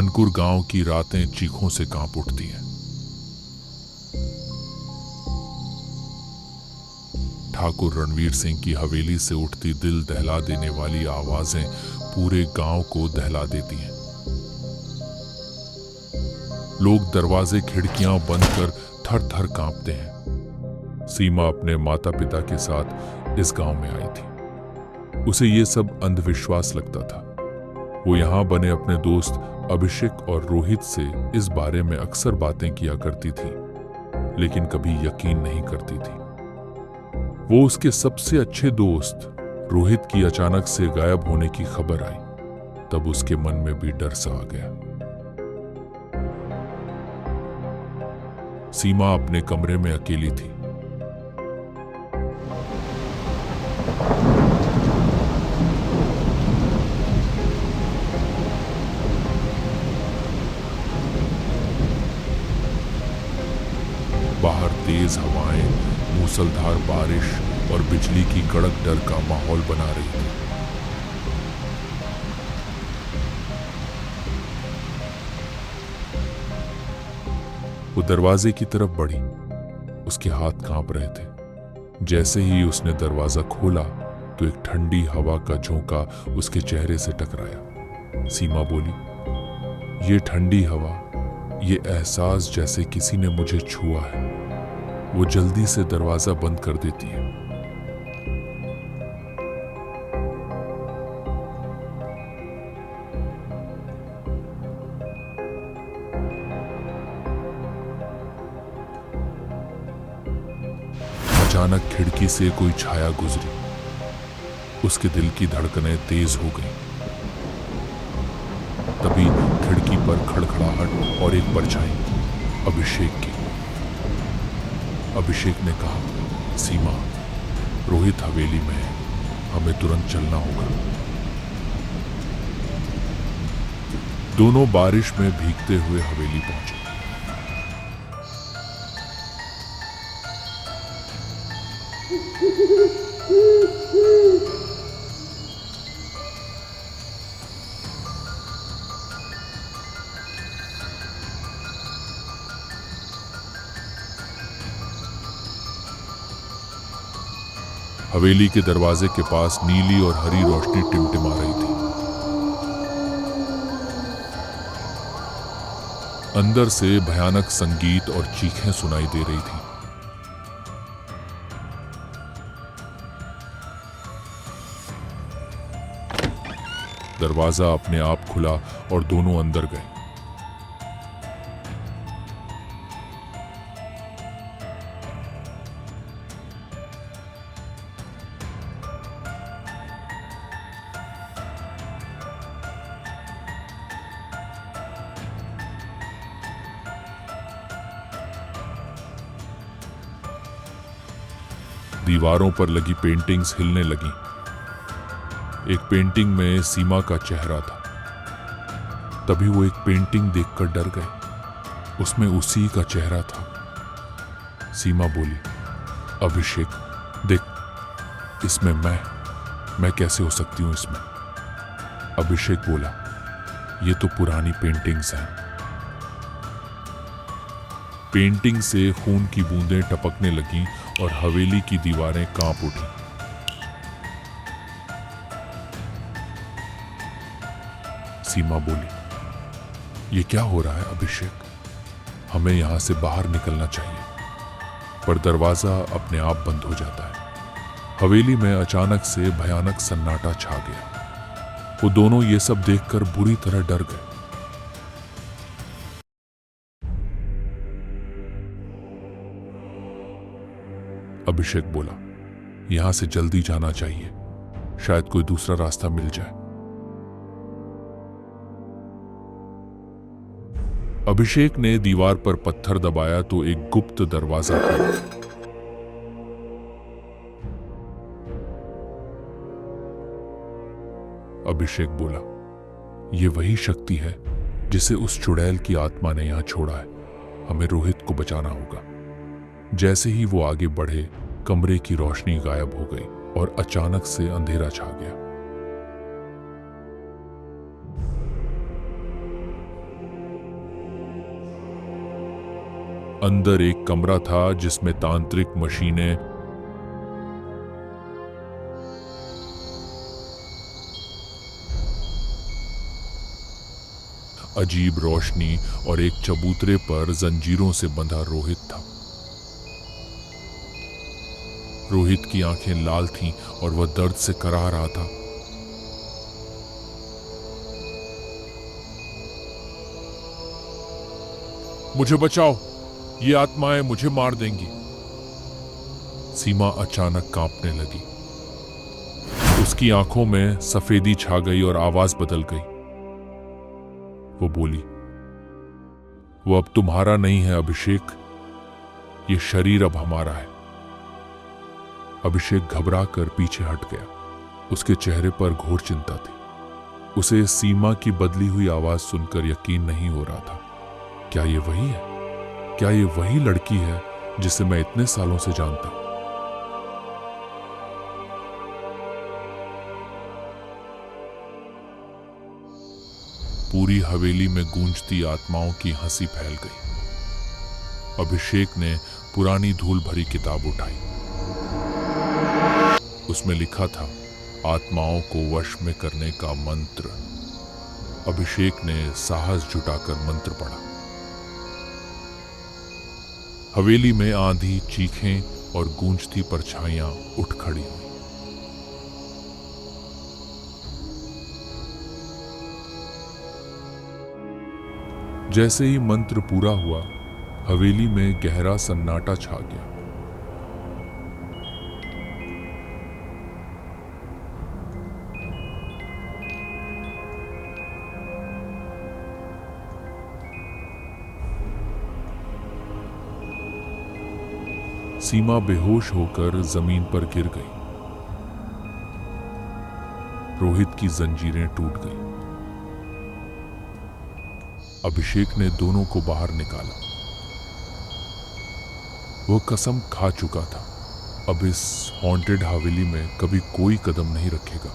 धनकुर गांव की रातें चीखों से कांप उठती हैं। ठाकुर रणवीर सिंह की हवेली से उठती दिल दहला देने वाली आवाजें पूरे गांव को दहला देती हैं। लोग दरवाजे खिड़कियां बंद कर थर थर कांपते हैं। सीमा अपने माता पिता के साथ इस गांव में आई थी। उसे ये सब अंधविश्वास लगता था। वो यहाँ बने अपने दोस्त अभिषेक और रोहित से इस बारे में अक्सर बातें किया करती थी, लेकिन कभी यकीन नहीं करती थी। वो उसके सबसे अच्छे दोस्त रोहित की अचानक से गायब होने की खबर आई, तब उसके मन में भी डर सा आ गया। सीमा अपने कमरे में अकेली थी। बाहर तेज हवाएं, मूसलाधार बारिश और बिजली की कड़क डर का माहौल बना रही थी। वो दरवाजे की तरफ बढ़ी। उसके हाथ कांप रहे थे। जैसे ही उसने दरवाजा खोला तो एक ठंडी हवा का झोंका उसके चेहरे से टकराया। सीमा बोली, ये ठंडी हवा, ये एहसास जैसे किसी ने मुझे छुआ है। वो जल्दी से दरवाजा बंद कर देती है। अचानक खिड़की से कोई छाया गुजरी। उसके दिल की धड़कनें तेज हो गईं। तभी खिड़की पर खड़खड़ाहट और एक परछाई अभिषेक की। अभिषेक ने कहा, सीमा, रोहित हवेली में है, हमें तुरंत चलना होगा। दोनों बारिश में भीगते हुए हवेली पहुंचे। हवेली के दरवाजे के पास नीली और हरी रोशनी टिमटिमा रही थी। अंदर से भयानक संगीत और चीखें सुनाई दे रही थी। दरवाजा अपने आप खुला और दोनों अंदर गए। दीवारों पर लगी पेंटिंग्स हिलने लगी। एक पेंटिंग में सीमा का चेहरा था। तभी वो एक पेंटिंग देखकर डर गए। उसमें उसी का चेहरा था। सीमा बोली, अभिषेक देख, इसमें मैं कैसे हो सकती हूं इसमें? अभिषेक बोला, ये तो पुरानी पेंटिंग्स हैं। पेंटिंग से खून की बूंदें टपकने लगीं और हवेली की दीवारें कांप उठी। सीमा बोली, ये क्या हो रहा है अभिषेक? हमें यहां से बाहर निकलना चाहिए। पर दरवाजा अपने आप बंद हो जाता है। हवेली में अचानक से भयानक सन्नाटा छा गया। वो दोनों ये सब देखकर बुरी तरह डर गए। अभिषेक बोला, यहां से जल्दी जाना चाहिए, शायद कोई दूसरा रास्ता मिल जाए। अभिषेक ने दीवार पर पत्थर दबाया तो एक गुप्त दरवाजा खुला। अभिषेक बोला, यह वही शक्ति है जिसे उस चुड़ैल की आत्मा ने यहां छोड़ा है। हमें रोहित को बचाना होगा। जैसे ही वो आगे बढ़े, कमरे की रोशनी गायब हो गई और अचानक से अंधेरा छा गया। अंदर एक कमरा था जिसमें तांत्रिक मशीनें, अजीब रोशनी और एक चबूतरे पर जंजीरों से बंधा रोहित था। रोहित की आंखें लाल थीं और वह दर्द से कराह रहा था। मुझे बचाओ, ये आत्माएं मुझे मार देंगी। सीमा अचानक कांपने लगी। उसकी आंखों में सफेदी छा गई और आवाज बदल गई। वो बोली, वो अब तुम्हारा नहीं है अभिषेक, ये शरीर अब हमारा है। अभिषेक घबरा कर पीछे हट गया। उसके चेहरे पर घोर चिंता थी। उसे सीमा की बदली हुई आवाज सुनकर यकीन नहीं हो रहा था। क्या ये वही है? क्या ये वही लड़की है जिसे मैं इतने सालों से जानता हूं? पूरी हवेली में गूंजती आत्माओं की हंसी फैल गई। अभिषेक ने पुरानी धूल भरी किताब उठाई। उसमें लिखा था, आत्माओं को वश में करने का मंत्र। अभिषेक ने साहस जुटाकर मंत्र पढ़ा। हवेली में आंधी, चीखें और गूंजती परछाइयां उठ खड़ी हुई। जैसे ही मंत्र पूरा हुआ, हवेली में गहरा सन्नाटा छा गया। सीमा बेहोश होकर जमीन पर गिर गई। रोहित की जंजीरें टूट गई। अभिषेक ने दोनों को बाहर निकाला। वह कसम खा चुका था, अब इस हॉन्टेड हवेली में कभी कोई कदम नहीं रखेगा।